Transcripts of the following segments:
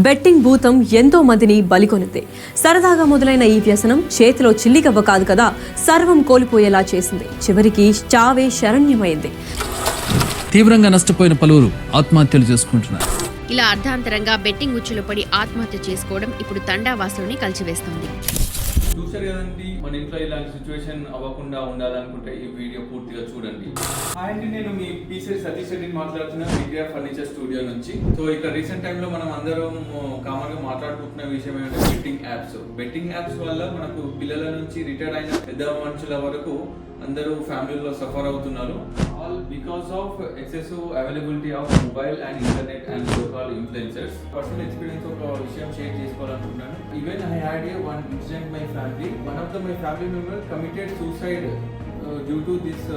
Betting భూతం ఎంతో మందిని బలికొనింది. సరదాగా మొదలైన ఈ వ్యసనం చేతిలో చిల్లిగవ్వ కాదు కదా, సర్వం కోల్పోయేలా చేసింది. చివరికి చావే శరణ్యమైంది. తీవ్రంగా నష్టపోయిన పలువురు ఆత్మహత్యలు చేసుకుంటున్నారు. ఇలా అర్ధాంతరంగా బెట్టింగ్ ఉచ్చులో పడి ఆత్మహత్య చేసుకోవడం ఇప్పుడు తండావాసుల్ని కలిచివేస్తుంది. చూసారు కదండి, మన ఇంట్లో ఇలాంటి సిచ్యువేషన్ అవ్వకుండా ఉండాలనుకుంటే ఈ వీడియో పూర్తిగా చూడండి. అండ్ నేను మీ పీసీ సతీష్ రెడ్డిని మాట్లాడుతున్నా, విక్రియా ఫర్నిచర్ స్టూడియో నుంచి. సో ఇక్కడ రీసెంట్ టైంలో మనం అందరం కామన్ గా మాట్లాడుకుంటున్న విషయం ఏంటంటే బెట్టింగ్ యాప్స్. బెట్టింగ్ యాప్స్ వల్ల మనకు పిల్లల నుంచి రిటైర్డ్ అయిన పెద్ద మనుషుల వరకు అందరూ ఫ్యామిలీలో సఫర్ అవుతున్నారు. All because of excessive availability of mobile and internet and so-called influencers. Personal experience ఒక విషయం షేర్ చేసుకోవాలనుకుంటున్నాను. Even I had one incident my family. One of my family member committed suicide due to this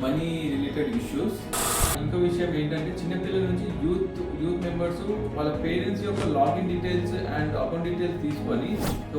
money related issues. ఇంకో విషయం ఏంటంటే చిన్నపిల్లల నుంచి youth members వాళ్ళ parents యొక్క login details and account details తీసుకొని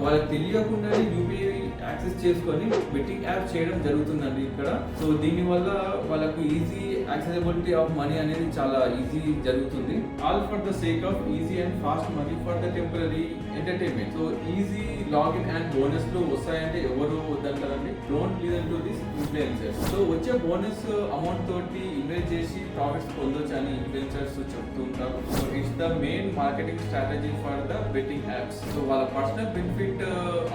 వాళ్ళకి తెలియకుండానే యూపీఐ యాక్సెస్ చేసుకొని బెట్టింగ్ యాప్ చేయడం జరుగుతుందండి ఇక్కడ. సో దీనివల్ల వాళ్ళకు ఈజీ యాక్సెసిబిలిటీ ఆఫ్ మనీ అనేది చాలా ఈజీ జరుగుతుంది. All for the sake of easy and fast money for the temporary entertainment. So easy login and bonus లో వస్తాయంటే ఎవరు వద్దంటారండి. Don't listen to this influencers. So వచ్చే బోనస్ అమౌంట్ తోటి invest చేసి ప్రాఫిట్స్ పొందొచ్చు అని ఇన్ఫ్లుయెన్సర్స్ చెప్తూ ఉంటారు. So it's the main marketing strategy for the betting apps. So వాళ్ళ పర్సనల్ బెనిఫిట్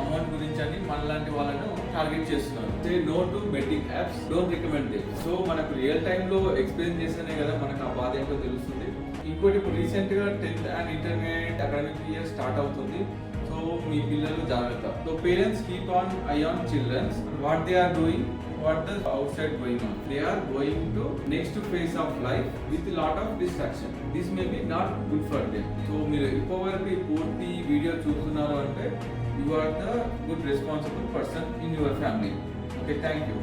అమౌంట్ గురించి అని మనలాంటి వాళ్ళను టార్గెట్ చేస్తున్నారు. Say no to betting apps, don't recommend this. So మనకు రియల్ టైమ్ లో ఎక్స్పీరియన్స్ చేస్తేనే కదా మనకు ఆ బాధ ఏంటో తెలుస్తుంది. ఇంకోటి ఇప్పుడు రీసెంట్ గా 10th and intermediate academic year start అవుతుంది. సో మీ పిల్లలు జాగ్రత్త. సో parents keep on eye on childrens, what they are doing, what the outside going on. They are going to next phase of life with a lot of distraction. This may be not good for them. So మీరు ఇప్పటివరకు పూర్తి video చూస్తున్నారు అంటే you are the good responsible person in your family. Okay, thank you.